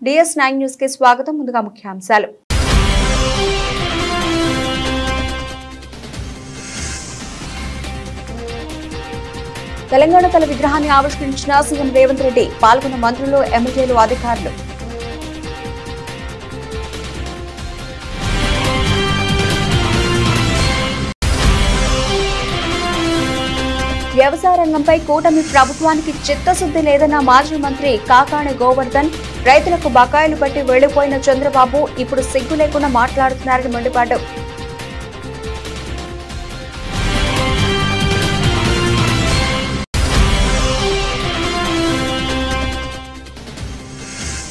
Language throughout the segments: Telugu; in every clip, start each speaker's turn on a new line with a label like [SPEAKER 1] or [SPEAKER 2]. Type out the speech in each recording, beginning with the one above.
[SPEAKER 1] DS9 న్యూస్ కి స్వాగతం. ముందుగా ముఖ్యాంశాలు. తెలంగాణ తల విగ్రహాన్ని ఆవిష్కరించిన సీఎం రేవంత్ రెడ్డి. పాల్గొన్న మంత్రులు, ఎమ్మెల్యేలు, అధికారులు. వ్యవసాయ రంగంపై కూటమి ప్రభుత్వానికి చిత్తశుద్ధి లేదన్న మాజీ మంత్రి కాకాణి గోవర్ధన్. రైతులకు బకాయిలు పట్టి వెళ్లిపోయిన చంద్రబాబు ఇప్పుడు సిగ్గు లేకుండా మాట్లాడుతున్నారని మండిపాడు.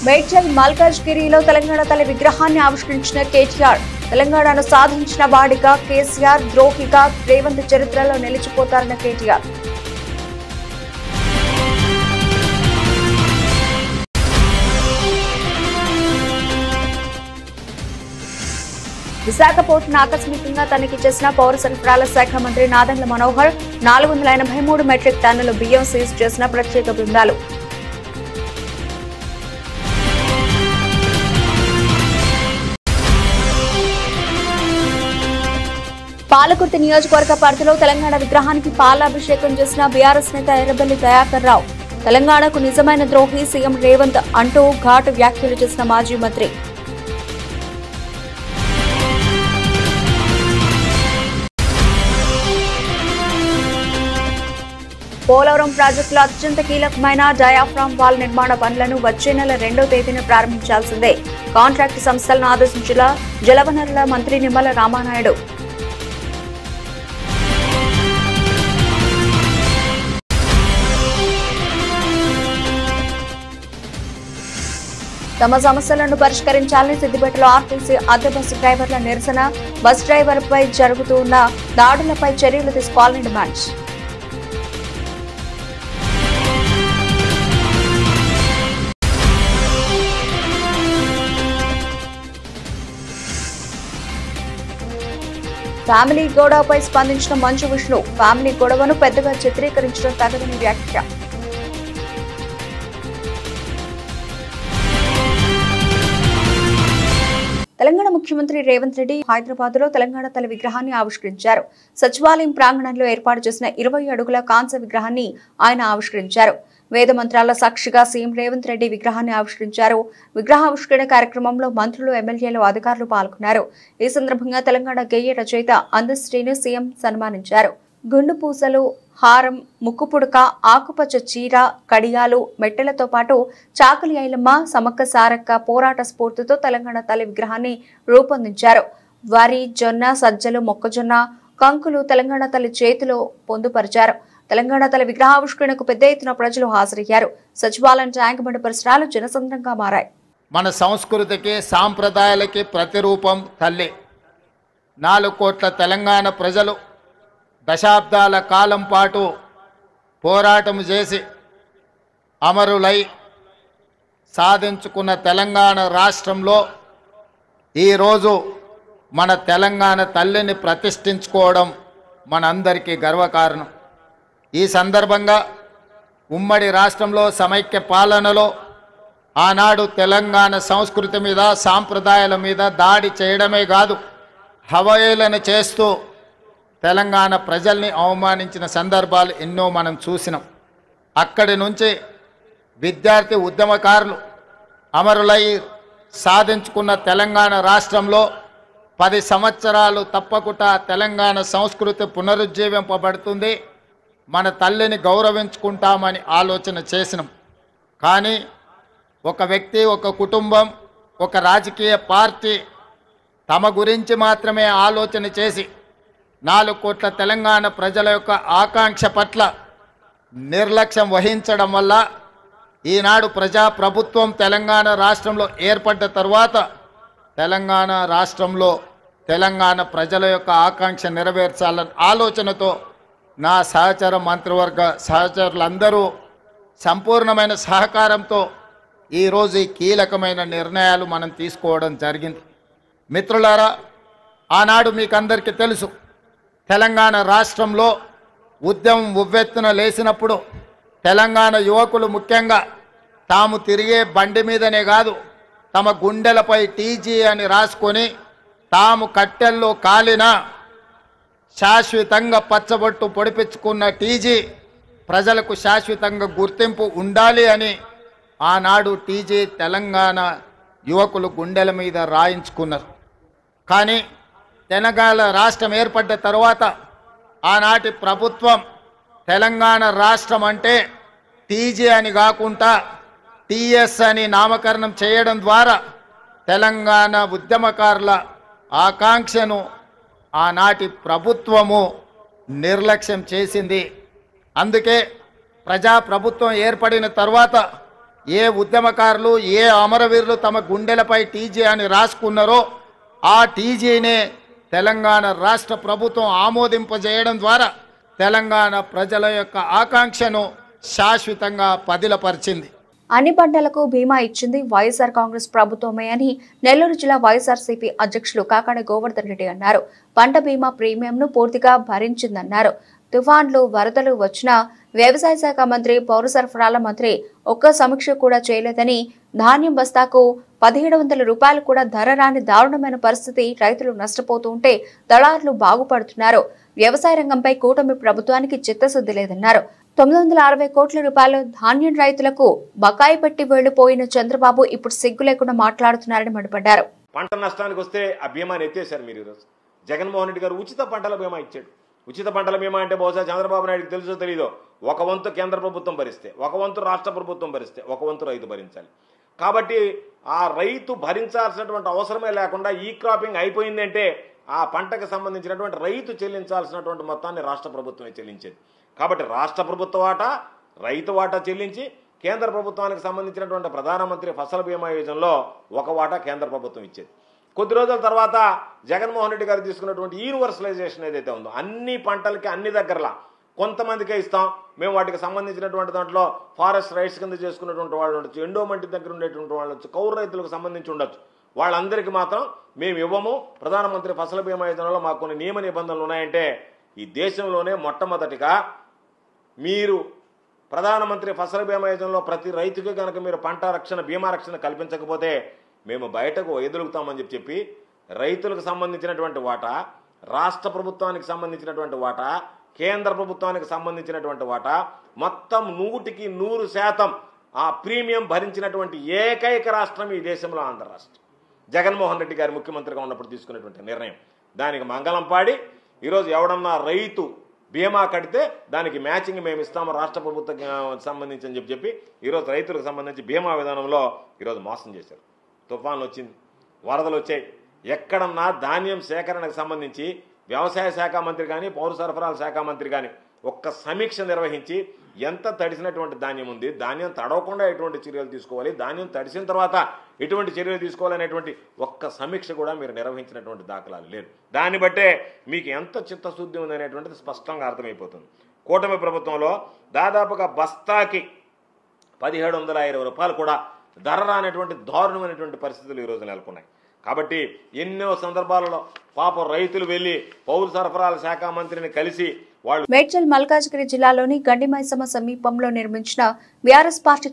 [SPEAKER 1] మేడ్చల్ మల్కాజ్గిరిలో తెలంగాణ తల్లి విగ్రహాన్ని ఆవిష్కరించిన కేటీఆర్. తెలంగాణను సాధించిన వాడిగా కేసీఆర్, ద్రోహిగా రేవంత్ చరిత్రలో నిలిచిపోతారన్న కేటీఆర్. విశాఖ పోర్టును ఆకస్మికంగా తనిఖీ చేసిన పౌర సరఫరాల శాఖ మంత్రి నాదెండ్ల మనోహర్. 483 మెట్రిక్ టన్నుల బియ్యం సీజ్ చేసిన ప్రత్యేక బృందాలు. పాలకుర్తి నియోజకవర్గ పరిధిలో తెలంగాణ విగ్రహానికి పాలాభిషేకం చేసిన బీఆర్ఎస్ నేత ఎర్రబెల్లి దయాకర్ రావు. తెలంగాణకు నిజమైన ద్రోహి సీఎం రేవంత్ అంటూ ఘాటు వ్యాఖ్యలు చేసిన మాజీ మంత్రి. పోలవరం ప్రాజెక్టులో అత్యంత కీలకమైన డయాఫ్రామ్ వాల్ నిర్మాణ పనులను వచ్చే నెల 2వ తేదీన ప్రారంభించాల్సిందే కాంట్రాక్టు సంస్థలను ఆదేశించిన జలవనరుల మంత్రి నిమ్మల రామానాయుడు. తమ సమస్యలను పరిష్కరించాలని సిద్దిపేటలో ఆర్టీసీ అద్దె బస్సు డ్రైవర్ల నిరసన. బస్ డ్రైవర్పై జరుగుతున్న దాడులపై చర్యలు తీసుకోవాలని డిమాండ్. ఫ్యామిలీ గొడవపై స్పందించిన మంచు విష్ణు. ఫ్యామిలీ గొడవను పెద్దగా చిత్రీకరించడం తగదని వ్యాఖ్య. తెలంగాణ ముఖ్యమంత్రి రేవంత్ రెడ్డి హైదరాబాద్ లో తెలంగాణ తల విగ్రహాన్ని ఆవిష్కరించారు. సచివాలయం ప్రాంగణంలో ఏర్పాటు చేసిన 20 అడుగుల కాంస్య విగ్రహాన్ని ఆయన ఆవిష్కరించారు. వేద మంత్రాల సాక్షిగా సీఎం రేవంత్ రెడ్డి విగ్రహాన్ని ఆవిష్కరించారు. విగ్రహావిష్కరణ కార్యక్రమంలో మంత్రులు, ఎమ్మెల్యేలు, అధికారులు పాల్గొన్నారు. ఈ సందర్భంగా తెలంగాణ గేయ రచయిత అందశ్రీని సీఎం సన్మానించారు. గుండు పూసలు, హారం, ముక్కు పుడక, ఆకుపచ్చ చీర, కడియాలు, మెట్టెలతో పాటు చాకలి ఐలమ్మ, సమక్క సారక్క పోరాట స్ఫూర్తితో తెలంగాణ తల్లి విగ్రహాన్ని రూపొందించారు. వరి, జొన్న, సజ్జలు, మొక్కజొన్న కంకులు తెలంగాణ తల్లి చేతిలో పొందుపరిచారు. తెలంగాణ తల్లి విగ్రహావిష్కరణకు పెద్ద ఎత్తున ప్రజలు హాజరయ్యారు. సచివాలయం, ట్యాంక్ బండ్ పరిసరాలు జనసంద్రంగా మారాయి.
[SPEAKER 2] మన సంస్కృతికి, సాంప్రదాయాలకి ప్రతిరూపం తల్లి. 4 కోట్ల తెలంగాణ ప్రజలు దశాబ్దాల కాలం పాటు పోరాటం చేసి అమరులై సాధించుకున్న తెలంగాణ రాష్ట్రంలో ఈరోజు మన తెలంగాణ తల్లిని ప్రతిష్ఠించుకోవడం మనందరికీ గర్వకారణం. ఈ సందర్భంగా ఉమ్మడి రాష్ట్రంలో సమైక్య పాలనలో ఆనాడు తెలంగాణ సంస్కృతి మీద, సాంప్రదాయాల మీద దాడి చేయడమే కాదు, హవయేళన చేస్తూ తెలంగాణ ప్రజల్ని అవమానించిన సందర్భాలు ఎన్నో మనం చూసినాం. అక్కడి నుంచి విద్యార్థి ఉద్యమకారులు అమరులై సాధించుకున్న తెలంగాణ రాష్ట్రంలో 10 సంవత్సరాలు తప్పకుండా తెలంగాణ సంస్కృతి పునరుజ్జీవింపబడుతుంది, మన తల్లిని గౌరవించుకుంటామని ఆలోచన చేసినాం. కానీ ఒక వ్యక్తి, ఒక కుటుంబం, ఒక రాజకీయ పార్టీ తమ గురించి మాత్రమే ఆలోచన చేసి 4 కోట్ల తెలంగాణ ప్రజల యొక్క ఆకాంక్ష పట్ల నిర్లక్ష్యం వహించడం వల్ల ఈనాడు ప్రజాప్రభుత్వం తెలంగాణ రాష్ట్రంలో ఏర్పడ్డ తర్వాత తెలంగాణ రాష్ట్రంలో తెలంగాణ ప్రజల యొక్క ఆకాంక్ష నెరవేర్చాలన్న ఆలోచనతో నా సహచర మంత్రివర్గ సహచరులందరూ సంపూర్ణమైన సహకారంతో ఈరోజు ఈ కీలకమైన నిర్ణయాలు మనం తీసుకోవడం జరిగింది. మిత్రులారా, ఆనాడు మీకు అందరికీ తెలుసు, తెలంగాణ రాష్ట్రంలో ఉద్యమం ఉవ్వెత్తున లేచినప్పుడు తెలంగాణ యువకులు ముఖ్యంగా తాము తిరిగే బండి మీదనే కాదు, తమ గుండెలపై టీజీ అని రాసుకొని తాము కట్టెల్లో కాలిన శాశ్వతంగా పచ్చబొట్టు పొడిపించుకున్న టీజీ ప్రజలకు శాశ్వతంగా గుర్తింపు ఉండాలి అని ఆనాడు టీజీ తెలంగాణ యువకులు గుండెల మీద రాయించుకున్నారు. కానీ తెలంగాణ రాష్ట్రం ఏర్పడ్డ తర్వాత ఆనాటి ప్రభుత్వం తెలంగాణ రాష్ట్రం అంటే టీజీ అని కాకుండా టీఎస్ అని నామకరణం చేయడం ద్వారా తెలంగాణ ఉద్యమకారుల ఆకాంక్షను ఆనాటి ప్రభుత్వము నిర్లక్ష్యం చేసింది. అందుకే ప్రజాప్రభుత్వం ఏర్పడిన తర్వాత ఏ ఉద్యమకారులు ఏ అమరవీరులు తమ గుండెలపై టీజీ అని రాసుకున్నారో ఆ టీజీనే తెలంగాణ రాష్ట్ర ప్రభుత్వం ఆమోదింపజేయడం ద్వారా తెలంగాణ ప్రజల యొక్క ఆకాంక్షను శాశ్వతంగా పదిలపరిచింది.
[SPEAKER 1] అన్ని పంటలకు బీమా ఇచ్చింది వైఎస్ఆర్ కాంగ్రెస్ ప్రభుత్వమే అని నెల్లూరు జిల్లా వైఎస్ఆర్సీపీ అధ్యక్షులు కాకాడ గోవర్ధన్ రెడ్డి అన్నారు. పంట బీమా ప్రీమియంను పూర్తిగా భరించిందన్నారు. తుఫాన్లు వరదలు వచ్చినా వ్యవసాయ శాఖ మంత్రి పౌర సరఫరాల మంత్రి ఒక్క సమీక్ష కూడా చేయలేదని, ధాన్యం బస్తాకు 1700 రూపాయలు కూడా ధర రాని దారుణమైన పరిస్థితి, రైతులు నష్టపోతూ ఉంటే దళారులు బాగుపడుతున్నారు. వ్యవసాయ రంగంపై కూటమి ప్రభుత్వానికి చిత్తశుద్ధి లేదన్నారు. 960 కోట్ల రూపాయలు ధాన్యం రైతులకు బకాయి పెట్టి వెళ్లిపోయిన చంద్రబాబు ఇప్పుడు సిగ్గు లేకుండా మాట్లాడుతున్నారని మండిపడ్డారు.
[SPEAKER 3] పంట నష్టానికి వస్తే ఆ బీమాని ఎత్తేశారు మీరు. ఈరోజు జగన్మోహన్ రెడ్డి గారు ఉచిత పంటల బీమా ఇచ్చాడు. ఉచిత పంటల బీమా అంటే బహుశా చంద్రబాబు నాయుడుకి తెలుసో తెలీదో, ఒక వంతు కేంద్ర ప్రభుత్వం భరిస్తే, ఒక వంతు రాష్ట్ర ప్రభుత్వం భరిస్తే, ఒక వంతు రైతు భరించాలి. కాబట్టి ఆ రైతు భరించాల్సినటువంటి అవసరమే లేకుండా ఈ క్రాపింగ్ అయిపోయిందంటే ఆ పంటకు సంబంధించినటువంటి రైతు చెల్లించాల్సినటువంటి మొత్తాన్ని రాష్ట్ర ప్రభుత్వమే చెల్లించేది. కాబట్టి రాష్ట్ర ప్రభుత్వ వాటా, రైతు వాటా చెల్లించి కేంద్ర ప్రభుత్వానికి సంబంధించినటువంటి ప్రధానమంత్రి ఫసల్ బీమా యోజనలో ఒక వాటా కేంద్ర ప్రభుత్వం ఇచ్చేది. కొద్ది రోజుల తర్వాత జగన్మోహన్ రెడ్డి గారు తీసుకున్నటువంటి యూనివర్సలైజేషన్ ఏదైతే ఉందో, అన్ని పంటలకి అన్ని దగ్గరలా కొంతమందికే ఇస్తాం, మేము వాటికి సంబంధించినటువంటి దాంట్లో ఫారెస్ట్ రైట్స్ కింద చేసుకున్నటువంటి వాళ్ళు ఉండొచ్చు, ఎండోమెంట్ దగ్గర ఉండేటువంటి వాళ్ళు ఉండొచ్చు, కౌలు రైతులకు సంబంధించి ఉండొచ్చు, వాళ్ళందరికీ మాత్రం మేము ఇవ్వము. ప్రధానమంత్రి ఫసల్ బీమా యోజనలో మాకు కొన్ని నియమ నిబంధనలు ఉన్నాయంటే ఈ దేశంలోనే మొట్టమొదటిగా మీరు ప్రధానమంత్రి ఫసల్ బీమా యోజనలో ప్రతి రైతుకి కనుక మీరు పంట రక్షణ బీమా రక్షణ కల్పించకపోతే మేము బయటకు ఎదులుగుతామని చెప్పి రైతులకు సంబంధించినటువంటి వాటా, రాష్ట్ర ప్రభుత్వానికి సంబంధించినటువంటి వాటా, కేంద్ర ప్రభుత్వానికి సంబంధించినటువంటి వాటా మొత్తం 100% ఆ ప్రీమియం భరించినటువంటి ఏకైక రాష్ట్రం ఈ దేశంలో ఆంధ్ర రాష్ట్రం. జగన్మోహన్ రెడ్డి గారు ముఖ్యమంత్రిగా ఉన్నప్పుడు తీసుకున్నటువంటి నిర్ణయం. దానికి మంగళం పాడి ఈరోజు ఎవడన్నా రైతు బీమా కడితే దానికి మ్యాచింగ్ మేము ఇస్తాము రాష్ట్ర ప్రభుత్వం సంబంధించి అని చెప్పి ఈరోజు రైతులకు సంబంధించి బీమా విధానంలో ఈరోజు మోసం చేశారు. తుఫాన్లు వచ్చింది, వరదలు వచ్చాయి. ఎక్కడన్నా ధాన్యం సేకరణకు సంబంధించి వ్యవసాయ శాఖ మంత్రి కానీ పౌర సరఫరాల శాఖ మంత్రి కానీ ఒక్క సమీక్ష నిర్వహించి ఎంత తడిసినటువంటి ధాన్యం ఉంది, ధాన్యం తడవకుండా ఎటువంటి చర్యలు తీసుకోవాలి, ధాన్యం తడిసిన తర్వాత ఎటువంటి చర్యలు తీసుకోవాలనేటువంటి ఒక్క సమీక్ష కూడా మీరు నిర్వహించినటువంటి దాఖలాలు లేదు. దాన్ని బట్టే మీకు ఎంత చిత్తశుద్ధి ఉంది అనేటువంటిది స్పష్టంగా అర్థమైపోతుంది. కూటమి ప్రభుత్వంలో దాదాపుగా బస్తాకి 1720 రూపాయలు కూడా ధర రానటువంటి దారుణమైనటువంటి పరిస్థితులు ఈరోజు నెలకొన్నాయి. కాబట్టి ఎన్నో సందర్భాలలో పాపం రైతులు వెళ్లి పౌర సరఫరాల శాఖ మంత్రిని కలిసి వాళ్ళు
[SPEAKER 1] మేడ్చల్ మల్కాజ్గిరి జిల్లాలోని గండిమైసమ్మ సమీపంలో నిర్మించిన బీఆర్ఎస్ పార్టీ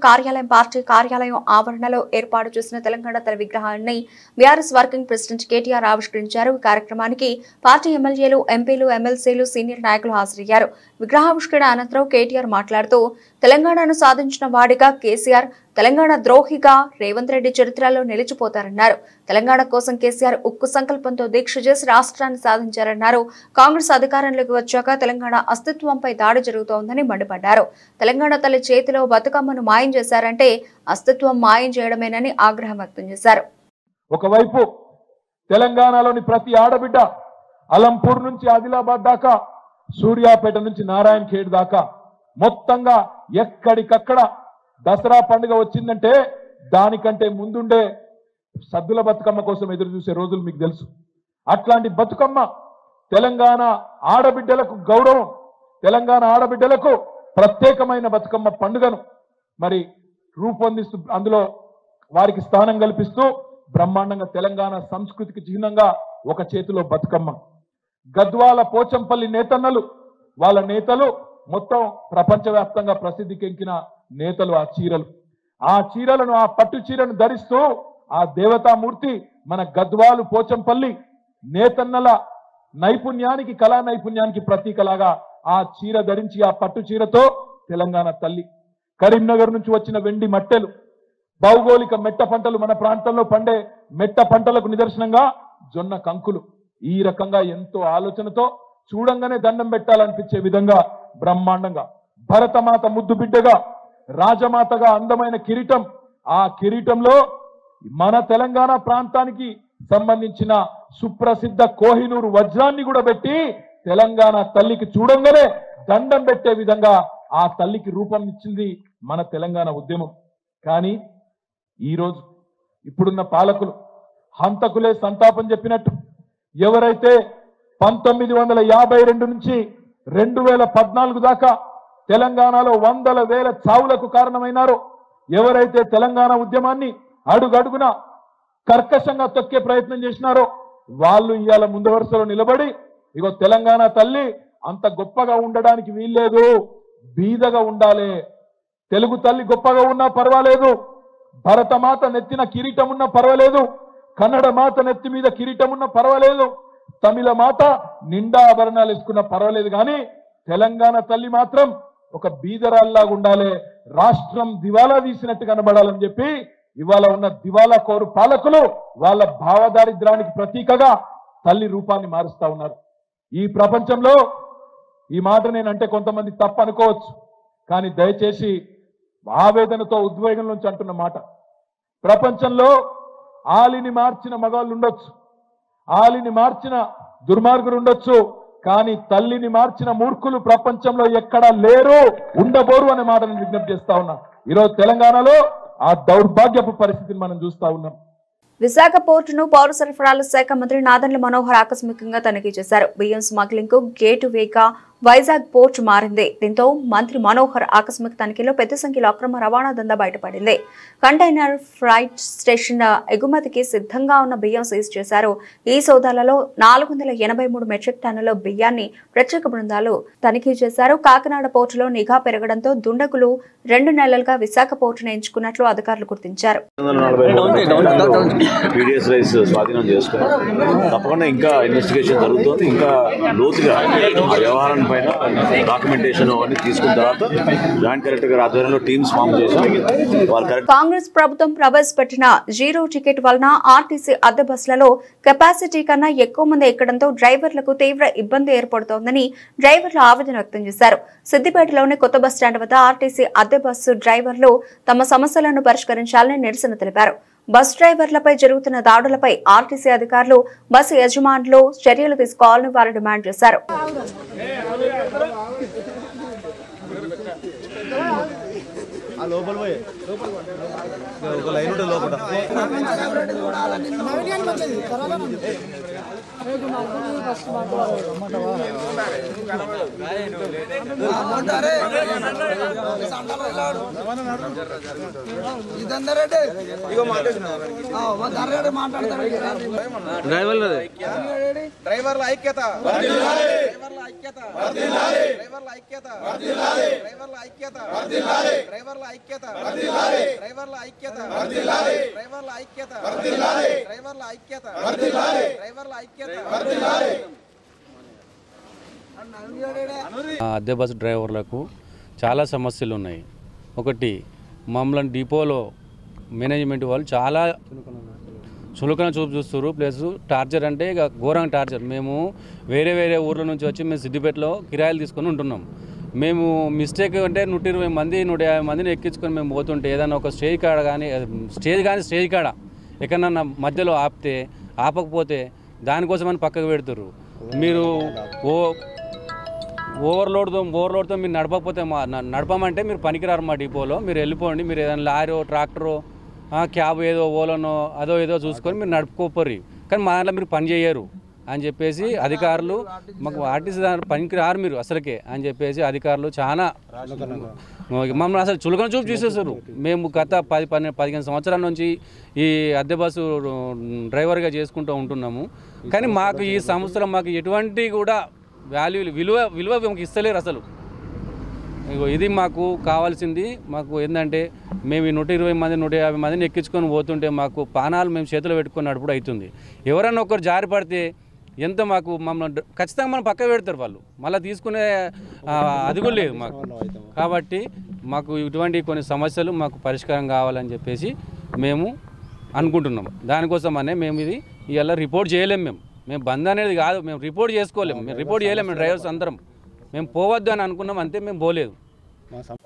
[SPEAKER 1] కార్యాలయం ఆవరణలో ఏర్పాటు చేసిన తెలంగాణ తల విగ్రహాన్ని బీఆర్ఎస్ వర్కింగ్ ప్రెసిడెంట్ కేటీఆర్ ఆవిష్కరించారు. ఈ కార్యక్రమానికి పార్టీ ఎమ్మెల్యేలు, ఎంపీలు, ఎమ్మెల్సీలు, సీనియర్ నాయకులు హాజరయ్యారు. విగ్రహావిష్కరణ అనంతరం కేటీఆర్ మాట్లాడుతూ తెలంగాణను సాధించిన వాడిగా కేసీఆర్, తెలంగాణ ద్రోహిగా రేవంత్ రెడ్డి చరిత్రలో నిలిచిపోతారన్నారు. తెలంగాణ కోసం కేసీఆర్ ఉక్కు సంకల్పంతో దీక్ష చేసి రాష్ట్రాన్ని సాధించారన్నారు. కాంగ్రెస్ అధికారంలోకి వచ్చాక తెలంగాణ అస్తిత్వంపై దాడి జరుగుతోందని మండిపడ్డారు. తెలంగాణ తల్లి చేతిలో బతుకమ్మను మాయం చేశారంటే అస్తిత్వం మాయం చేయడమేనని ఆగ్రహం వ్యక్తం చేశారు.
[SPEAKER 4] ఒకవైపు తెలంగాణలోని ప్రతి ఆడబిడ్డ అలంపూర్ నుంచి ఆదిలాబాద్ దాకా, సూర్యాపేట నుంచి నారాయణ ఖేడ్ దాకా మొత్తంగా ఎక్కడికక్కడ దసరా పండుగ వచ్చిందంటే దానికంటే ముందుండే సద్దుల బతుకమ్మ కోసం ఎదురు చూసే రోజులు మీకు తెలుసు. అట్లాంటి బతుకమ్మ తెలంగాణ ఆడబిడ్డలకు గౌరవం, తెలంగాణ ఆడబిడ్డలకు ప్రత్యేకమైన బతుకమ్మ పండుగను మరి రూపొందిస్తూ అందులో వారికి స్థానం కల్పిస్తూ బ్రహ్మాండంగా తెలంగాణ సంస్కృతికి చిహ్నంగా ఒక చేతిలో బతుకమ్మ. గద్వాల పోచంపల్లి నేతన్నలు, వాళ్ళ నేతలు మొత్తం ప్రపంచవ్యాప్తంగా ప్రసిద్ధికెక్కిన నేతలు. ఆ చీరలను, ఆ పట్టు చీరను ధరిస్తూ ఆ దేవతామూర్తి మన గద్వాలు పోచంపల్లి నేతన్నల నైపుణ్యానికి కళా నైపుణ్యానికి ప్రతీకలాగా ఆ చీర ధరించి ఆ పట్టు చీరతో తెలంగాణ తల్లి కరీంనగర్ నుంచి వచ్చిన వెండి మట్టెలు భౌగోళిక మెట్ట పంటలు మన ప్రాంతంలో పండే మెట్ట పంటలకు నిదర్శనంగా జొన్న కంకులు ఈ రకంగా ఎంతో ఆలోచనతో చూడంగానే దండం పెట్టాలనిపించే విధంగా బ్రహ్మాండంగా భరతమాత ముద్దు బిడ్డగా రాజమాతగా అందమైన కిరీటం ఆ కిరీటంలో మన తెలంగాణ ప్రాంతానికి సంబంధించిన సుప్రసిద్ధ కోహినూరు వజ్రాన్ని కూడా పెట్టి తెలంగాణ తల్లికి చూడంగానే దండం పెట్టే విధంగా ఆ తల్లికి రూపం ఇచ్చింది మన తెలంగాణ ఉద్యమం. కానీ ఈరోజు ఇప్పుడున్న పాలకులు హంతకులే సంతాపం చెప్పినట్టు ఎవరైతే 1952 నుంచి 2014 దాకా తెలంగాణలో వందల వేల చావులకు కారణమైనారో ఎవరైతే తెలంగాణ ఉద్యమాన్ని అడుగడుగున కర్కశంగా తొక్కే ప్రయత్నం చేసినారో వాళ్ళు ఇవాళ ముందు వరుసలో నిలబడి ఇగో తెలంగాణ తల్లి అంత గొప్పగా ఉండడానికి వీల్లేదు, బీదగా ఉండాలి, తెలుగు తల్లి గొప్పగా ఉన్నా పర్వాలేదు, భరతమాత నెత్తిన కిరీటం ఉన్నా పర్వాలేదు, కన్నడ మాత నెత్తి మీద కిరీటం ఉన్నా పర్వాలేదు, తమిళ మాత నిండా ఆభరణాలు వేసుకున్నా పర్వాలేదు, కానీ తెలంగాణ తల్లి మాత్రం ఒక బీదరాల్లాగా ఉండాలి, రాష్ట్రం దివాలా తీసినట్టు కనబడాలని చెప్పి ఇవాళ ఉన్న దివాలా కోరు పాలకులు వాళ్ళ భావదారిద్రానికి ప్రతీకగా తల్లి రూపాన్ని మారుస్తా ఉన్నారు. ఈ ప్రపంచంలో ఈ మాట నేనంటే కొంతమంది తప్పు అనుకోవచ్చు, కానీ దయచేసి ఆవేదనతో ఉద్వేగం నుంచి అంటున్న మాట, ప్రపంచంలో ఆలిని మార్చిన మగాళ్ళు ఉండొచ్చు, ఆలిని మార్చిన దుర్మార్గులు ఉండొచ్చు, కానీ తల్లిని మార్చిన మూర్ఖులు ప్రపంచంలో ఎక్కడా లేరు, ఉండబోరు అనే మాటను విజ్ఞప్తి చేస్తా ఉన్నా. ఈరోజు తెలంగాణలో ఆ దౌర్భాగ్యపు పరిస్థితిని మనం చూస్తా ఉన్నాం.
[SPEAKER 1] విశాఖ పోర్టును పౌర సరఫరాల శాఖ మంత్రి నాదెండ్ల మనోహర్ ఆకస్మికంగా తనిఖీ చేశారు. బియ్యం స్మగ్లింగ్ కు గేటు వేగా వైజాగ్ పోర్టు మారింది. దీంతో మంత్రి మనోహర్ ఆకస్మిక తనిఖీలో పెద్ద సంఖ్యలో అక్రమ రవాణా దందా బయటపడింది. కంటైనర్ ఫ్రైట్ స్టేషన్ ఎగుమతికి సిద్ధంగా ఉన్న బియ్యం సీజ్ చేశారు. ఈ సోదాలలో 483 మెట్రిక్ టన్నుల బియ్యాన్ని ప్రత్యేక బృందాలు తనిఖీ చేశారు. కాకినాడ పోర్టులో నిఘా పెరగడంతో దుండగులు 2 నెలలుగా విశాఖ పోర్టును ఎంచుకున్నట్లు అధికారులు గుర్తించారు.
[SPEAKER 5] స్వాధీనం చేసుకున్నాం. తప్పకుండా ఇంకా ఇన్వెస్టిగేషన్ జరుగుతుంది. ఇంకా లోతుగా వ్యవహారం పైన డాక్యుమెంటేషన్ అవన్నీ తీసుకున్న తర్వాత జాయింట్ కలెక్టర్ గారి ఆధ్వర్యంలో టీమ్స్ ఫామ్ చేశాం.
[SPEAKER 1] కాంగ్రెస్ ప్రభుత్వం ప్రవేశపెట్టిన 0 టికెట్ వలన ఆర్టీసీ అద్దె బస్సులలో కెపాసిటీ కన్నా ఎక్కువ మంది ఎక్కడంతో డ్రైవర్లకు తీవ్ర ఇబ్బంది ఏర్పడుతోందని డ్రైవర్లు ఆవేదన వ్యక్తం చేశారు. సిద్దిపేటలోని కొత్త బస్టాండ్ వద్ద ఆర్టీసీ అద్దె బస్సు డ్రైవర్లు తమ సమస్యలను పరిష్కరించాలని నిరసన తెలిపారు. బస్ డ్రైవర్లపై జరుగుతున్న దాడులపై ఆర్టీసీ అధికారులు బస్సు యజమానులు చర్యలు తీసుకోవాలని వారు డిమాండ్ చేశారు.
[SPEAKER 6] డ్రైవర్ల ఐక్యత, డ్రైవర్ల ఐక్యత, డ్రైవర్ల ఐక్యత, డ్రైవర్ల ఐక్యత, డ్రైవర్ల ఐక్యత, డ్రైవర్ల ఐక్యత, డ్రైవర్ల ఐక్యత, డ్రైవర్ల ఐక్యత, డ్రైవర్ల ఐక్యత.
[SPEAKER 7] అద్దె బస్సు డ్రైవర్లకు చాలా సమస్యలు ఉన్నాయి. ఒకటి, మమ్మల్ని డిపోలో మేనేజ్మెంట్ వాళ్ళు చాలా చులకన చూపు చూస్తారు. ప్లస్ టార్చర్ అంటే ఇక ఘోరంగా టార్చర్. మేము వేరే ఊర్ల నుంచి వచ్చి మేము సిద్దిపేటలో కిరాయిలు తీసుకొని ఉంటున్నాం. మేము మిస్టేక్ అంటే 120 మంది 150 మందిని ఎక్కించుకొని మేము పోతుంటే ఏదైనా ఒక స్టేజ్ కాడ ఎక్కడన్నా మధ్యలో ఆపకపోతే దానికోసమని పక్కకు పెడతారు. మీరు ఓవర్లోడ్తో మీరు నడపకపోతే నడపమంటే మీరు పనికిరారు మా డిపోలో, మీరు వెళ్ళిపోండి, మీరు ఏదైనా లారీ ట్రాక్టరు క్యాబ్ ఏదో ఓలనో ఏదో చూసుకొని మీరు నడుపుకోపోరు, కానీ మా దాంట్లో మీరు పని చేయరు అని చెప్పేసి అధికారులు మాకు ఆర్టీసీ పనికి రారు మీరు అసలుకే అని చెప్పేసి అధికారులు చాలా మమ్మల్ని అసలు చులకన చూపు చూసేస్తారు. మేము గత 10-15 సంవత్సరాల నుంచి ఈ అద్దె బస్సు డ్రైవర్గా చేసుకుంటూ ఉంటున్నాము. కానీ మాకు ఈ సంస్థలో మాకు ఎటువంటి కూడా విలువ మాకు ఇస్తలేరు. అసలు ఇది మాకు కావాల్సింది. మాకు ఏంటంటే మేము 120 మంది 150 మందిని ఎక్కించుకొని పోతుంటే మాకు పానాలు మేము చేతిలో పెట్టుకొని నడుపుడు అవుతుంది. ఎవరన్నా ఒకరు జారి పడితే ఎంత మాకు మమ్మల్ని ఖచ్చితంగా మనం పక్క పెడతారు వాళ్ళు, మళ్ళీ తీసుకునే అది కూడా లేదు మాకు. కాబట్టి మాకు ఇటువంటి కొన్ని సమస్యలు మాకు పరిష్కారం కావాలని చెప్పేసి మేము అనుకుంటున్నాం. దానికోసమనే మేము ఇది ఇవాళ రిపోర్ట్ చేయలేము. మేము బంద్ అనేది కాదు, మేము రిపోర్ట్ చేసుకోలేము, మేము రిపోర్ట్ చేయలేము. మేము డ్రైవర్స్ అందరం మేము పోవద్దు అని అనుకున్నాం, అంతే, మేము పోలేదు.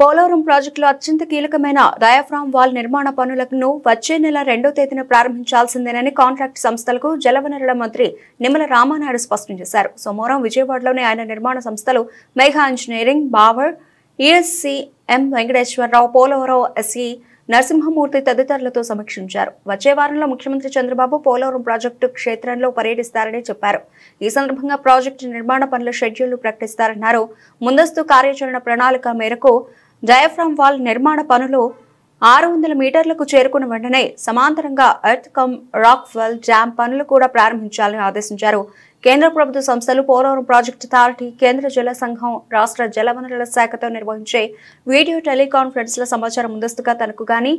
[SPEAKER 1] పోలవరం ప్రాజెక్టులో అత్యంత కీలకమైన డయాఫ్రామ్ వాల్ నిర్మాణ పనులను వచ్చే నెల 2వ తేదీన ప్రారంభించాల్సిందేనని కాంట్రాక్ట్ సంస్థలకు జలవనరుల మంత్రి నిమ్మల రామానాయుడు స్పష్టం చేశారు. సోమవారం విజయవాడలోని ఆయన నిర్మాణ సంస్థలు మేఘా ఇంజనీరింగ్, బావర్, ఈఎస్సీ, ఎం వెంకటేశ్వరరావు, పోలవరం ఎస్ఈ నరసింహమూర్తి తదితరులతో సమీక్షించారు. వచ్చే వారంలో ముఖ్యమంత్రి చంద్రబాబు పోలవరం ప్రాజెక్టు క్షేత్రంలో పర్యటిస్తారని చెప్పారు. ఈ సందర్భంగా ప్రాజెక్టు నిర్మాణ పనుల షెడ్యూల్ ప్రకటిస్తారన్నారు. ముందస్తు కార్యాచరణ ప్రణాళిక మేరకు డయాఫ్రామ్ వాల్ నిర్మాణ పనులు 600 మీటర్లకు చేరుకున్న వెంటనే సమాంతరంగా earth cum rock well dam పనులు కూడా ప్రారంభించాలని ఆదేశించారు. కేంద్ర ప్రభుత్వ సంస్థలు, పోలవరం ప్రాజెక్టు అథారిటీ, కేంద్ర జల సంఘం, రాష్ట్ర జలవనరుల శాఖతో నిర్వహించే వీడియో టెలికాన్ఫరెన్స్ల సమాచారం ముందస్తుగా తనకు గాని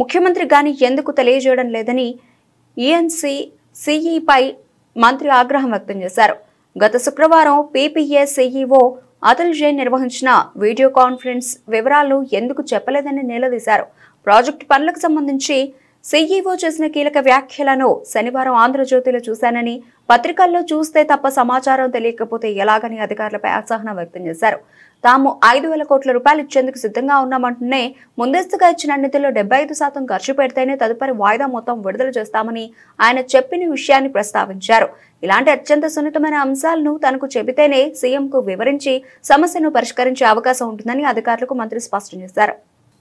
[SPEAKER 1] ముఖ్యమంత్రి గాని ఎందుకు తెలియజేయడం లేదని ఈఎన్సీ సిఈపై మంత్రి ఆగ్రహం వ్యక్తం చేశారు. గత శుక్రవారం పీపీఏ సీఈఓ అతుల్ జైన్ నిర్వహించిన వీడియో కాన్ఫరెన్స్ వివరాలను ఎందుకు చెప్పలేదని నిలదీశారు. ప్రాజెక్టు పనులకు సంబంధించి సీఈఓ చేసిన కీలక వ్యాఖ్యలను శనివారం ఆంధ్రజ్యోతిలో చూశానని, పత్రికల్లో చూస్తే తప్ప సమాచారం తెలియకపోతే ఎలాగని అధికారులపై అసహనం వ్యక్తం చేశారు. తాము 5,000 కోట్ల రూపాయలు ఇచ్చేందుకు సిద్ధంగా ఉన్నామంటూనే ముందస్తుగా ఇచ్చిన నిధుల్లో 75% ఖర్చు పెడితేనే తదుపరి వాయిదా మొత్తం విడుదల చేస్తామని ఆయన చెప్పిన విషయాన్ని ప్రస్తావించారు. ఇలాంటి అత్యంత సున్నితమైన అంశాలను తనకు చెబితేనే సీఎంకు వివరించి సమస్యను పరిష్కరించే అవకాశం ఉంటుందని అధికారులకు మంత్రి స్పష్టం చేశారు.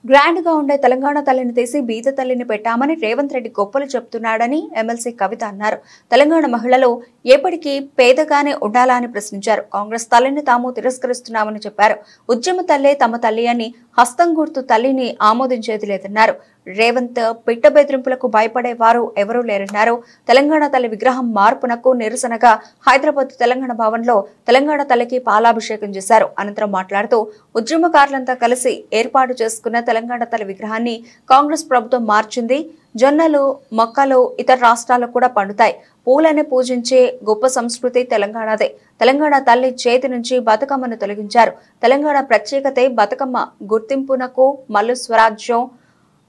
[SPEAKER 1] గ్రాండ్ గా ఉండే తెలంగాణ తల్లిని తీసి బీద తల్లిని పెట్టామని రేవంత్ రెడ్డి గొప్పలు చెబుతున్నాడని ఎమ్మెల్సీ కవిత అన్నారు. తెలంగాణ మహిళలు ఎప్పటికీ పేదగానే ఉండాలా అని ప్రశ్నించారు. కాంగ్రెస్ తల్లిని తాము తిరస్కరిస్తున్నామని చెప్పారు. ఉద్యమ తల్లే తమ తల్లి అని, హస్తం గుర్తు తల్లిని ఆమోదించేది లేదన్నారు. రేవంత్ పిట్ట బెదిరింపులకు భయపడేవారు ఎవరూ లేరన్నారు. తెలంగాణ తల్లి విగ్రహం మార్పునకు నిరసనగా హైదరాబాద్ తెలంగాణ భవన్లో తెలంగాణ తల్లికి పాలాభిషేకం చేశారు. అనంతరం మాట్లాడుతూ ఉద్యమకారులంతా కలిసి ఏర్పాటు చేసుకున్న తెలంగాణ తల్లి విగ్రహాన్ని కాంగ్రెస్ ప్రభుత్వం మార్చింది. జొన్నలు, మొక్కలు ఇతర రాష్ట్రాల్లో కూడా పండుతాయి. పూలని పూజించే గొప్ప సంస్కృతి తెలంగాణదే. తెలంగాణ తల్లి చేతి నుంచి బతుకమ్మను తొలగించారు. తెలంగాణ ప్రత్యేకతే బతుకమ్మ గుర్తింపునకు మల్లు స్వరాజ్యం,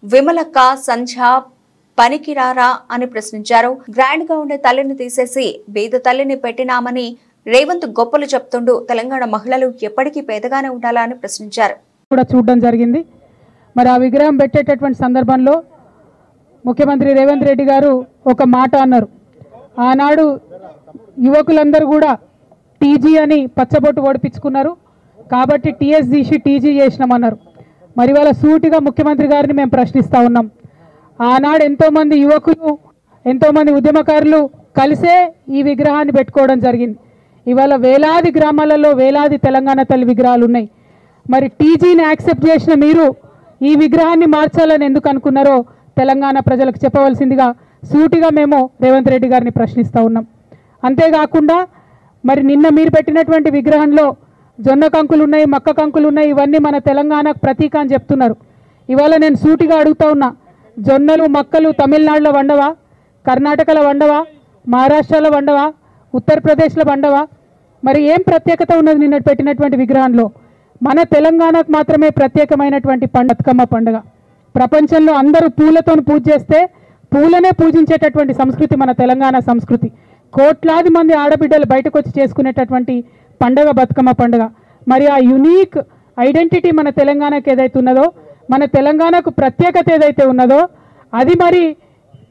[SPEAKER 1] విమలక్క, సంధ్య పనికిరారా అని ప్రశ్నించారు. గ్రాండ్ గా ఉండే తల్లిని తీసేసి బీద తల్లిని పెట్టినామని రేవంత్ గొప్పలు చెప్తుండు. తెలంగాణ మహిళలు ఎప్పటికీ పేదగానే ఉండాలా అని ప్రశ్నించారు.
[SPEAKER 8] కూడా చూడడం జరిగింది. మరి ఆ విగ్రహం పెట్టేటటువంటి సందర్భంలో ముఖ్యమంత్రి రేవంత్ రెడ్డి గారు ఒక మాట అన్నారు. ఆనాడు యువకులందరూ కూడా టీజీ అని పచ్చబొట్టు ఓడిపించుకున్నారు కాబట్టి టీఎస్ తీసి టీజీ చేసినామన్నారు. మరి వాళ్ళ సూటిగా ముఖ్యమంత్రి గారిని మేము ప్రశ్నిస్తూ ఉన్నాం. ఆనాడు ఎంతోమంది యువకులు, ఎంతోమంది ఉద్యమకారులు కలిసే ఈ విగ్రహాన్ని పెట్టుకోవడం జరిగింది. ఇవాళ వేలాది గ్రామాలలో వేలాది తెలంగాణ తల్లి విగ్రహాలు ఉన్నాయి. మరి టీజీని యాక్సెప్ట్ చేసిన మీరు ఈ విగ్రహాన్ని మార్చాలని ఎందుకు అనుకున్నారో తెలంగాణ ప్రజలకు చెప్పవలసిందిగా సూటిగా మేము రేవంత్ రెడ్డి గారిని ప్రశ్నిస్తూ ఉన్నాం. అంతేకాకుండా మరి నిన్న మీరు పెట్టినటువంటి విగ్రహంలో జొన్న కంకులు ఉన్నాయి, మక్క కంకులు ఉన్నాయి. ఇవన్నీ మన తెలంగాణకు ప్రతీక అని చెప్తున్నారు. ఇవాళ నేను సూటిగా అడుగుతా ఉన్నా, జొన్నలు మక్కలు తమిళనాడులో వండవా, కర్ణాటకలో వండవా, మహారాష్ట్రలో వండవా, ఉత్తరప్రదేశ్లో వండవా? మరి ఏం ప్రత్యేకత ఉన్నది నిన్న పెట్టినటువంటి విగ్రహంలో? మన తెలంగాణకు మాత్రమే ప్రత్యేకమైనటువంటి బతుకమ్మ పండుగ. ప్రపంచంలో అందరూ పూలతో పూజ చేస్తే పూలనే పూజించేటటువంటి సంస్కృతి మన తెలంగాణ సంస్కృతి. కోట్లాది మంది ఆడబిడ్డలు బయటకు వచ్చి చేసుకునేటటువంటి పండుగ బతుకమ్మ పండుగ. మరి ఆ యునీక్ ఐడెంటిటీ మన తెలంగాణకు ఏదైతే ఉన్నదో, మన తెలంగాణకు ప్రత్యేకత ఏదైతే ఉన్నదో అది మరి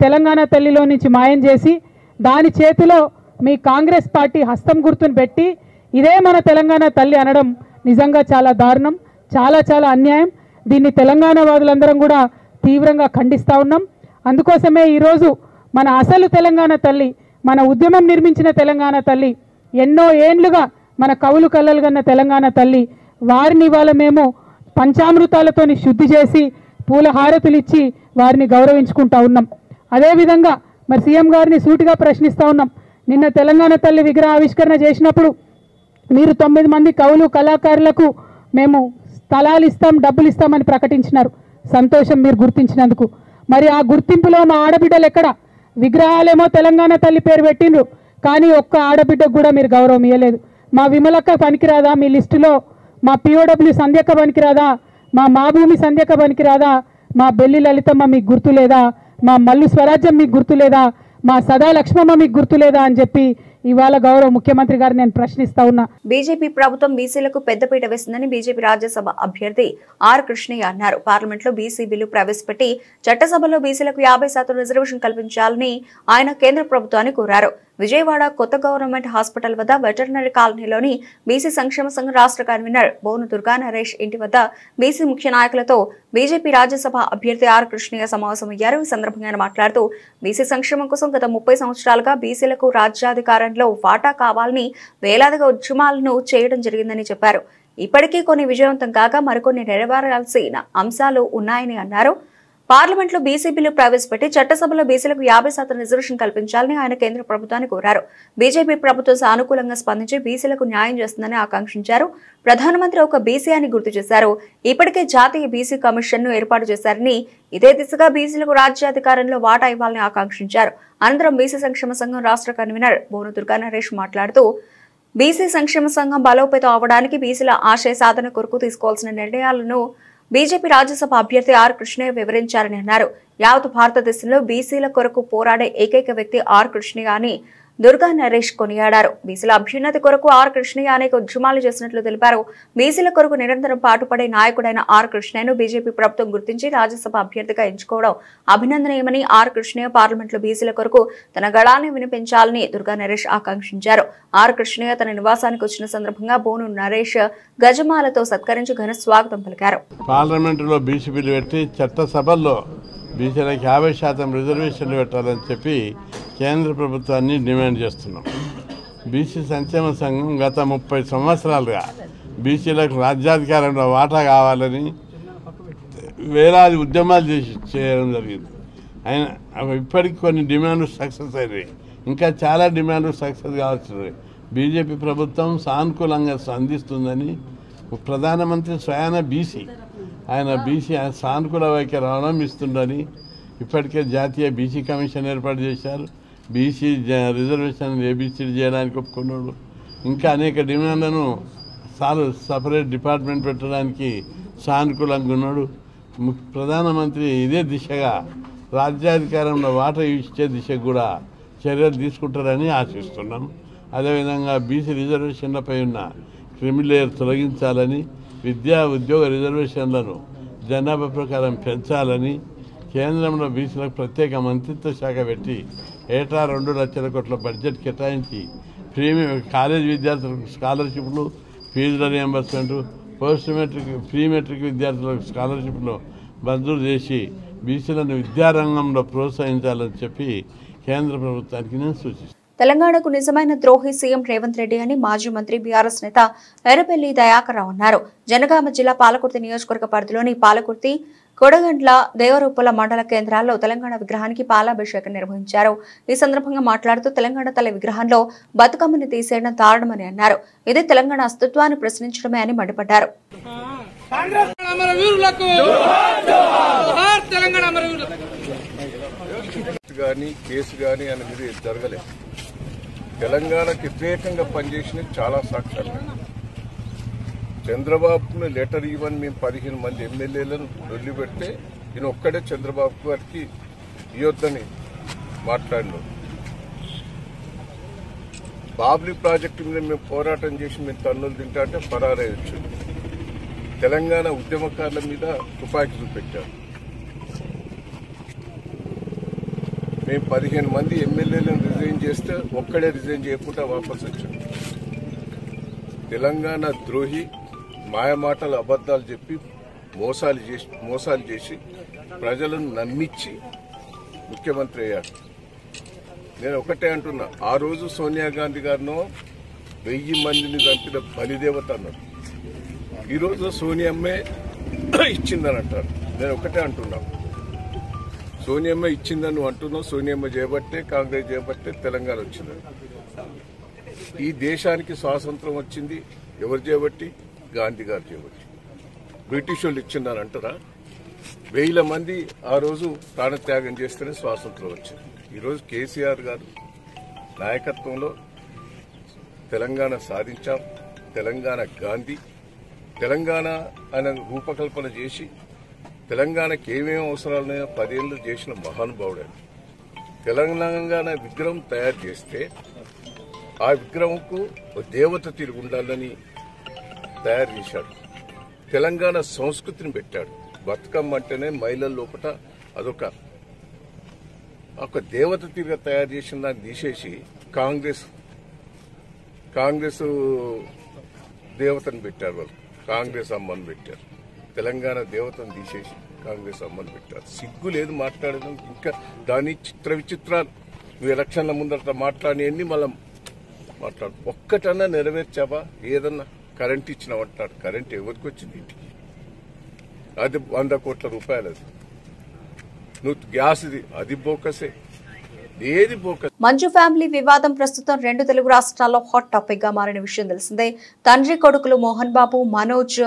[SPEAKER 8] తెలంగాణ తల్లిలో నుంచి మాయం చేసి దాని చేతిలో మీ కాంగ్రెస్ పార్టీ హస్తం గుర్తును పెట్టి ఇదే మన తెలంగాణ తల్లి అనడం నిజంగా చాలా దారుణం, చాలా చాలా అన్యాయం. దీన్ని తెలంగాణ వాదులందరం కూడా తీవ్రంగా ఖండిస్తూ ఉన్నాం. అందుకోసమే ఈరోజు మన అసలు తెలంగాణ తల్లి, మన ఉద్యమం నిర్మించిన తెలంగాణ తల్లి, ఎన్నో ఏండ్లుగా మన కవులు కళ్ళలు కన్న తెలంగాణ తల్లి, వారిని ఇవాళ మేము పంచామృతాలతోని శుద్ధి చేసి పూల హారతులు ఇచ్చి వారిని గౌరవించుకుంటా ఉన్నాం. అదేవిధంగా మరి సీఎం గారిని సూటిగా ప్రశ్నిస్తూ ఉన్నాం. నిన్న తెలంగాణ తల్లి విగ్రహ ఆవిష్కరణ చేసినప్పుడు మీరు 9 మంది కవులు కళాకారులకు మేము స్థలాలు ఇస్తాం, డబ్బులు ఇస్తామని ప్రకటించినారు. సంతోషం మీరు గుర్తించినందుకు. మరి ఆ గుర్తింపులో మా ఆడబిడ్డలు ఎక్కడ? విగ్రహాలేమో తెలంగాణ తల్లి పేరు పెట్టిండ్రు, కానీ ఒక్క ఆడబిడ్డకు కూడా మీరు గౌరవం ఇవ్వలేదు. మా విమలక్క పనికిరాదా మీ లిస్టులో? మా పిఓడబ్ల్యూ సంధ్యక్క పనికిరాదా? మా భూమి సంధ్యక్క పనికిరాదా? మా బెల్లి లలితమ్మ మీకు గుర్తు లేదా? మా మల్లు స్వరాజ్యం మీకు గుర్తు లేదా? మా సదా లక్ష్మమ్మ మీకు గుర్తు లేదా అని చెప్పి ఇవాళ గౌరవ ముఖ్యమంత్రి గారు నేను ప్రశ్నిస్తా ఉన్నా.
[SPEAKER 1] బీజేపీ ప్రభుత్వం బీసీలకు పెద్దపీట వేసిందని బీజేపీ రాజ్యసభ అభ్యర్థి ఆర్ కృష్ణయ్య అన్నారు. పార్లమెంట్లో బీసీ బిల్లు ప్రవేశపెట్టి చట్టసభలో బీసీలకు 50% రిజర్వేషన్ కల్పించాలని ఆయన కేంద్ర ప్రభుత్వాన్ని కోరారు. విజయవాడ కొత్త గవర్నమెంట్ హాస్పిటల్ వద్ద వెటర్నరీ కాలనీలోని బీసీ సంక్షేమ సంఘం రాష్ట్ర కన్వీనర్ బోను దుర్గా నరేష్ ఇంటి వద్ద బీసీ ముఖ్య నాయకులతో బీజేపీ రాజ్యసభ అభ్యర్థి ఆర్ కృష్ణయ్య సమావేశమయ్యారు. ఈ సందర్భంగా ఆయన మాట్లాడుతూ బీసీ సంక్షేమం కోసం గత 30 సంవత్సరాలుగా బీసీలకు రాజ్యాధికారంలో వాటా కావాలని వేలాదిగా ఉద్యమాలను చేయడం జరిగిందని చెప్పారు. ఇప్పటికీ కొన్ని విజయవంతం కాగా మరికొన్ని నెరవేరాల్సిన అంశాలు ఉన్నాయని అన్నారు. పార్లమెంట్లో బీసీ బిల్లు ప్రవేశపెట్టి చట్టసభలో బీసీలకు 50% రిజర్వేషన్ కల్పించాలని ఆయన కేంద్ర ప్రభుత్వాన్ని కోరారు. బీజేపీ ప్రభుత్వం సానుకూలంగా స్పందించి బీసీలకు న్యాయం చేస్తుందని ఆకాంక్షించారు. ప్రధానమంత్రి ఒక బీసీ అని గుర్తు చేశారు. ఇప్పటికే జాతీయ బీసీ కమిషన్ ను ఏర్పాటు చేశారని, ఇదే దిశగా బీసీలకు రాజ్యాధికారంలో వాటా ఇవ్వాలని ఆకాంక్షించారు. అనంతరం బీసీ సంక్షేమ సంఘం రాష్ట్ర కన్వీనర్ బోను దుర్గా నరేష్ మాట్లాడుతూ బీసీ సంక్షేమ సంఘం బలోపేతం అవడానికి బీసీల ఆశయ సాధన కొరకు తీసుకోవాల్సిన నిర్ణయాలను బీజేపీ రాజ్యసభ అభ్యర్థి ఆర్ కృష్ణయ్య వివరించారని అన్నారు. యావత్ భారతదేశంలో బీసీల కొరకు పోరాడే ఏకైక వ్యక్తి ఆర్ కృష్ణయ్య అని దుర్గా నరేష్ కొనియాడారు. బీసీల అభ్యున్నతి కొరకు ఆర్ కృష్ణయ్య అనేక ఉద్యమాలు చేసినట్లు తెలిపారు. బీసీల కొరకు నిరంతరం పాటుపడే నాయకుడైన ఆర్ కృష్ణయ్యను బీజేపీ ప్రభుత్వం గుర్తించి రాజ్యసభ అభ్యర్థిగా ఎంచుకోవడం అభినందనీయమని, ఆర్ కృష్ణయ్య పార్లమెంట్లో బీసీల కొరకు తన గళాన్ని వినిపించాలని దుర్గా నరేష్ ఆకాంక్షించారు. ఆర్ కృష్ణయ్య తన నివాసానికి వచ్చిన సందర్భంగా బోను నరేష్ గజమాలతో సత్కరించి ఘన స్వాగతం పలికారు.
[SPEAKER 9] పార్లమెంటులో బీసీ బిల్లు పెట్టి చట్టసభల్లో బీసీలకు 50% రిజర్వేషన్లు పెట్టాలని చెప్పి కేంద్ర ప్రభుత్వాన్ని డిమాండ్ చేస్తున్నాం. బీసీ సంక్షేమ సంఘం గత 30 సంవత్సరాలుగా బీసీలకు రాజ్యాధికారంలో వాటా కావాలని వేలాది ఉద్యమాలు చేయడం జరిగింది. అయినా ఇప్పటికి కొన్ని డిమాండ్లు సక్సెస్ అయినాయి, ఇంకా చాలా డిమాండ్లు సక్సెస్ కావాల్సినవి. బీజేపీ ప్రభుత్వం సానుకూలంగా స్పందిస్తుందని ప్రధానమంత్రి స్వయాన బీసీ, ఆయన బీసీ సానుకూల వైఖరి అవలంబిస్తుందని ఇప్పటికే జాతీయ బీసీ కమిషన్ ఏర్పాటు చేశారు. బీసీ రిజర్వేషన్ ఏబీసీడీ చేయడానికి ఒప్పుకున్నాడు. ఇంకా అనేక డిమాండ్లను సపరేట్ డిపార్ట్మెంట్ పెట్టడానికి సానుకూలంగా ఉన్నాడు. ప్రధానమంత్రి ఇదే దిశగా రాజ్యాధికారంలో వాటా ఇచ్చే దిశకు కూడా చర్యలు తీసుకుంటారని ఆశిస్తున్నాం. అదేవిధంగా బీసీ రిజర్వేషన్లపై ఉన్న క్రిమిలేయర్ తొలగించాలని, విద్యా ఉద్యోగ రిజర్వేషన్లను జనాభా ప్రకారం పెంచాలని, కేంద్రంలో బీసీలకు ప్రత్యేక మంత్రిత్వ శాఖ పెట్టి ఏటా 2 లక్షల కోట్ల బడ్జెట్ కేటాయించి కాలేజ్ విద్యార్థులకు స్కాలర్షిప్లు, ఫీజుల reimbursement, post matric pre matric విద్యార్థులకు స్కాలర్షిప్లు మంజూరు చేసి బీసీలను విద్యారంగంలో ప్రోత్సహించాలని చెప్పి కేంద్ర ప్రభుత్వానికి నేను సూచిస్తాను.
[SPEAKER 1] తెలంగాణకు నిజమైన ద్రోహి సీఎం రేవంత్ రెడ్డి అని మాజీ మంత్రి బీఆర్ఎస్ నేత ఎర్రబెల్లి దయాకర్ రావు అన్నారు. జనగామ జిల్లా పాలకుర్తి నియోజకవర్గ పరిధిలోని పాలకుర్తి, కొడగండ్ల, దేవరూపల మండల కేంద్రాల్లో తెలంగాణ విగ్రహానికి పాలాభిషేకం నిర్వహించారు. ఈ సందర్భంగా మాట్లాడుతూ తెలంగాణ తల్లి విగ్రహంలో బతుకమ్మని తీసేయడం దారుణమని అన్నారు. ఇది తెలంగాణ అస్తిత్వాన్ని ప్రశ్నించడమే అని మండిపడ్డారు.
[SPEAKER 10] తెలంగాణకి వ్యతిరేకంగా పనిచేసిన చాలా సాక్ష్యాలు. చంద్రబాబును లెటర్ ఇవ్వని మేము 15 మంది ఎమ్మెల్యేలను వదిలిపెడితే ఈయన ఒక్కడే చంద్రబాబు గారికి ఇవ్వద్దని మాట్లాడినాం. బాబ్లీ ప్రాజెక్టు మీద మేము పోరాటం చేసి మేము తన్నులు తింటా అంటే పరారయ్యొచ్చు. తెలంగాణ ఉద్యమకారుల మీద తుపాకీ చూపెట్టారు. మేము 15 మంది ఎమ్మెల్యేలను రిజైన్ చేస్తే ఒక్కడే రిజైన్ చేయకుండా వాపసు వచ్చాం. తెలంగాణ ద్రోహి, మాయమాటలు, అబద్దాలు చెప్పి మోసాలు చేసి ప్రజలను నమ్మించి ముఖ్యమంత్రి అయ్యాడు. నేను ఒకటే అంటున్నా, ఆ రోజు సోనియా గాంధీ గారినో 1000 మందిని చంపిన బలిదేవత అన్నారు. ఈరోజు సోనియమ్మే ఇచ్చిందని అంటారు. నేను ఒకటే అంటున్నా, సోనియమ్మ ఇచ్చిందని నువ్వు అంటున్నావు. సోనియమ్మ చేయబట్టే, కాంగ్రెస్ చేయబట్టే తెలంగాణ వచ్చిందని. ఈ దేశానికి స్వాతంత్రం వచ్చింది ఎవరు చేయబట్టి? గాంధీ గారు చేయబట్టి. బ్రిటిష్ వాళ్ళు ఇచ్చిందని అంటారా? 1000 మంది ఆ రోజు ప్రాణత్యాగం చేస్తేనే స్వాతంత్రం వచ్చింది. ఈరోజు కేసీఆర్ గారు నాయకత్వంలో తెలంగాణ సాధించాం. తెలంగాణ గాంధీ, తెలంగాణ అనే రూపకల్పన చేసి తెలంగాణకి ఏమేమి అవసరాలున్నాయో 10 ఏళ్ళు చేసిన మహానుభావుడు. తెలంగాణ విగ్రహం తయారు చేస్తే ఆ విగ్రహంకు దేవత తిరిగి ఉండాలని తయారు చేశాడు. తెలంగాణ సంస్కృతిని పెట్టాడు. బతుకమ్మ అంటేనే మహిళల లోపల అదొక దేవత తిరిగి తయారు చేసిన దాన్ని తీసేసి కాంగ్రెస్ దేవతను పెట్టారు. వాళ్ళు కాంగ్రెస్ అమ్మను పెట్టారు. తెలంగాణ దేవతను తీసేసి కాంగ్రెస్ అమ్మను పెట్టారు. సిగ్గు లేదు మాట్లాడడం. ఇంకా దాని చిత్ర విచిత్రాలు నువ్వు ఎలక్షన్ల ముందట మాట్లాడినవన్నీ మళ్ళీ మాట్లాడు. ఒక్కటన్నా నెరవేర్చావా? ఏదన్నా కరెంట్ ఇచ్చినావంటాడు. కరెంట్ ఎవరికి వచ్చింది ఇంటికి? అది 100 కోట్ల రూపాయలు. అది నువ్వు గ్యాస్ అది బోకసే. ఏది బోకస్?
[SPEAKER 1] మంచు ఫ్యామిలీ వివాదం ప్రస్తుతం 2 తెలుగు రాష్ట్రాల్లో హాట్ టాపిక్ గా మారిన విషయం తెలిసిందే. తండ్రి కొడుకులు మోహన్ బాబు, మనోజ్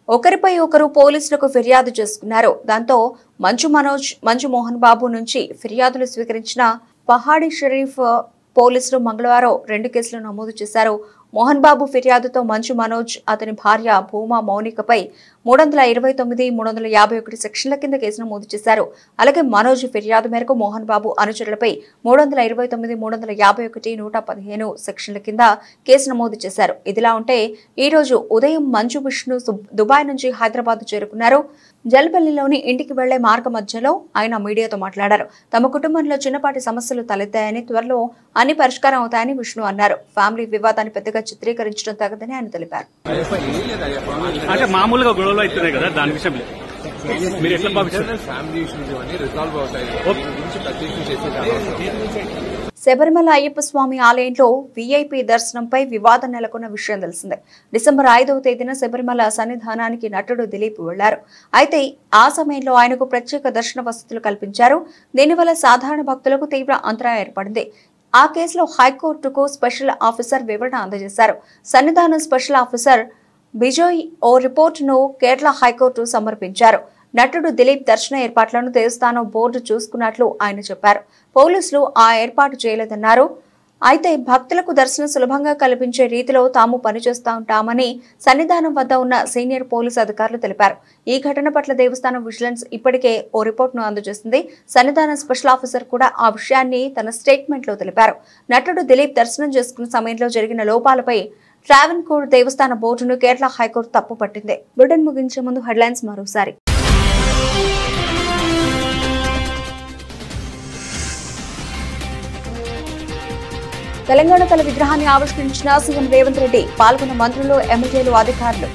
[SPEAKER 1] ఒకరిపై ఒకరు పోలీసులకు ఫిర్యాదు చేసుకున్నారు. దాంతో మంచు మోహన్ బాబు నుంచి ఫిర్యాదులు స్వీకరించిన పహాడీ షరీఫ్ పోలీసులు మంగళవారం 2 కేసులు నమోదు చేశారు. మోహన్ బాబు ఫిర్యాదుతో మంచు మనోజ్, అతని భార్య భూమా మౌనికపై 329, 351 సెక్షన్ల కింద కేసు నమోదు చేశారు. అలాగే మనోజ్ ఫిర్యాదు మేరకు మోహన్ బాబు అనుచరులపై 329, 351, 115 సెక్షన్ల కింద కేసు నమోదు చేశారు. ఇదిలా ఉంటే ఈ రోజు ఉదయం మంచు విష్ణు దుబాయ్ నుంచి హైదరాబాద్ చేరుకున్నారు. జల్పల్లిలోని ఇంటికి వెళ్లే మార్గ మధ్యలో ఆయన మీడియాతో మాట్లాడారు. తమ కుటుంబంలో చిన్నపాటి సమస్యలు తలెత్తాయని, త్వరలో అన్ని పరిష్కారం అవుతాయని విష్ణు అన్నారు. ఫ్యామిలీ వివాదాన్ని పెద్దగా చిత్రీకరించడం తగదని ఆయన తెలిపారు.
[SPEAKER 11] అంటే మామూలుగా గొడవలు అవుతున్నాయి కదా, దాని విషయం మీరు ఎట్లా భావిస్తారు?
[SPEAKER 1] శబరిమల అయ్యప్ప స్వామి ఆలయంలో వీఐపీ దర్శనంపై వివాదం నెలకొన్న విషయం తెలిసిందే. డిసెంబర్ 5వ తేదీన శబరిమల సన్నిధానానికి నటుడు దిలీప్ వెళ్లారు. అయితే ఆ సమయంలో ఆయనకు ప్రత్యేక దర్శన వసతులు కల్పించారు. దీనివల్ల సాధారణ భక్తులకు తీవ్ర అంతరాయం ఏర్పడింది. ఆ కేసులో హైకోర్టుకు స్పెషల్ ఆఫీసర్ వివరణ అందజేశారు. సన్నిధానం స్పెషల్ ఆఫీసర్ బిజోయ్ ఓ రిపోర్టును కేరళ హైకోర్టు సమర్పించారు. నటుడు దిలీప్ దర్శన ఏర్పాట్లను దేవస్థానం బోర్డు చూసుకున్నట్లు ఆయన చెప్పారు. పోలీసులు ఆ ఏర్పాటు చేయలేదన్నారు. అయితే భక్తులకు దర్శనం సులభంగా కల్పించే రీతిలో తాము పనిచేస్తూ ఉంటామని సన్నిధానం వద్ద ఉన్న సీనియర్ పోలీసు అధికారులు తెలిపారు. ఈ ఘటన పట్ల దేవస్థానం విజిలెన్స్ ఇప్పటికే ఓ రిపోర్టును అందజేసింది. సన్నిధానం స్పెషల్ ఆఫీసర్ కూడా ఆ విషయాన్ని తన స్టేట్మెంట్ లో తెలిపారు. నటుడు దిలీప్ దర్శనం చేసుకున్న సమయంలో జరిగిన లోపాలపై ట్రావెన్కోర్ దేవస్థాన బోర్డును కేరళ హైకోర్టు తప్పు పట్టింది. బులెటిన్ ముగించే ముందు హెడ్లైన్స్ మరోసారి. తెలంగాణ తల విగ్రహాన్ని ఆవిష్కరించిన సీఎం రేవంత్ రెడ్డి, పాల్గొన్న మంత్రులు, ఎమ్మెల్యేలు, అధికారులు.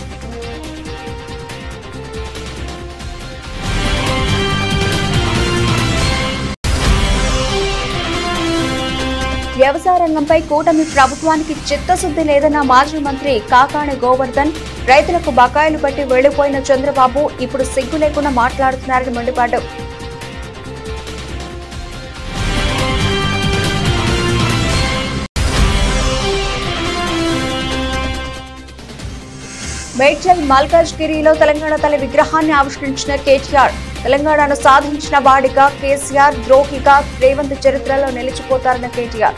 [SPEAKER 1] వ్యవసాయ రంగంపై కూటమి ప్రభుత్వానికి చిత్తశుద్ధి లేదన్న మాజీ మంత్రి కాకాణి గోవర్ధన్, రైతులకు బకాయిలు పట్టి వెళ్లిపోయిన చంద్రబాబు ఇప్పుడు సిగ్గు లేకుండా మాట్లాడుతున్నారని మండిపాటు. మేడ్చల్ మల్కాజ్గిరిలో తెలంగాణ తల్లి విగ్రహాన్ని ఆవిష్కరించిన కేటీఆర్, తెలంగాణను సాధించిన వాడిగా కేసీఆర్, ద్రోహిగా రేవంత్ చరిత్రలో నిలిచిపోతారన్న కేటీఆర్.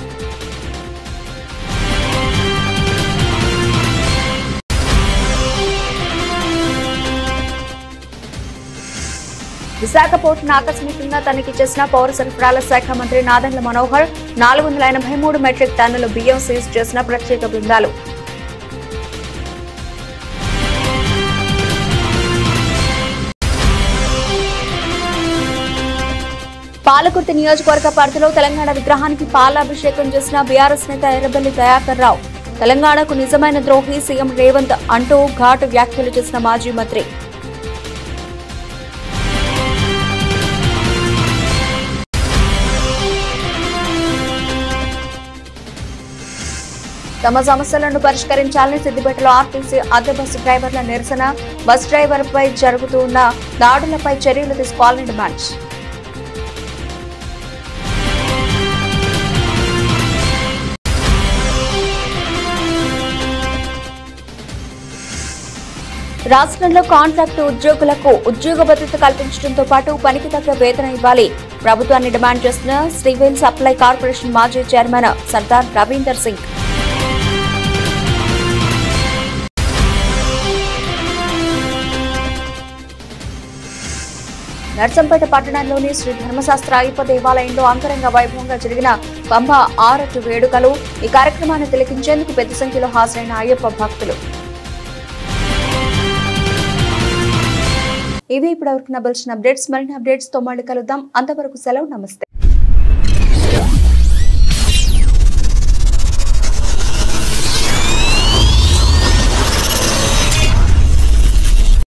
[SPEAKER 1] విశాఖ పోర్టును ఆకస్మికంగా తనిఖీ చేసిన పౌర సరఫరాల శాఖ మంత్రి నాదెండ్ల మనోహర్, 483 మెట్రిక్ టన్నుల బియ్యం సీజ్ చేసిన ప్రత్యేక బృందాలు. పాలకుర్తి నియోజకవర్గ పరిధిలో తెలంగాణ విగ్రహానికి పాలాభిషేకం చేసిన బీఆర్ఎస్ నేత ఎర్రబెల్లి దయాకర్ రావు, తెలంగాణకు నిజమైన ద్రోహి సీఎం రేవంత్ అంటూ ఘాటు వ్యాఖ్యలు చేసిన మాజీ మంత్రి. తమ సమస్యలను పరిష్కరించాలని సిద్దిపేటలో ఆర్టీసీ అద్దె బస్సు డ్రైవర్ల నిరసన, బస్ డ్రైవర్పై జరుగుతున్న దాడులపై చర్యలు తీసుకోవాలని డిమాండ్. రాష్ట్రంలో కాంట్రాక్టు ఉద్యోగులకు ఉద్యోగ భద్రత కల్పించడంతో పాటు పనికి తగ్గ వేతనం ఇవ్వాలి ప్రభుత్వాన్ని డిమాండ్ చేస్తున్న సివిల్ సప్లై కార్పొరేషన్ మాజీ చైర్మన్ సర్దార్ రవీందర్ సింగ్. నర్సంపేట పట్టణంలోని శ్రీ ధర్మశాస్త్ర అయ్యప్ప దేవాలయంలో అంగరంగ వైభవంగా జరిగిన పంబ ఆరటు వేడుకలు. ఈ కార్యక్రమాన్ని తిలకించేందుకు పెద్ద సంఖ్యలో హాజరైన అయ్యప్ప భక్తులు. ఇవి ఇప్పటివరకు నబల్చిన అప్డేట్స్. మరిన్ని అప్డేట్స్ తో మళ్ళీ కలుద్దాం. అంతవరకు సెలవు. నమస్తే.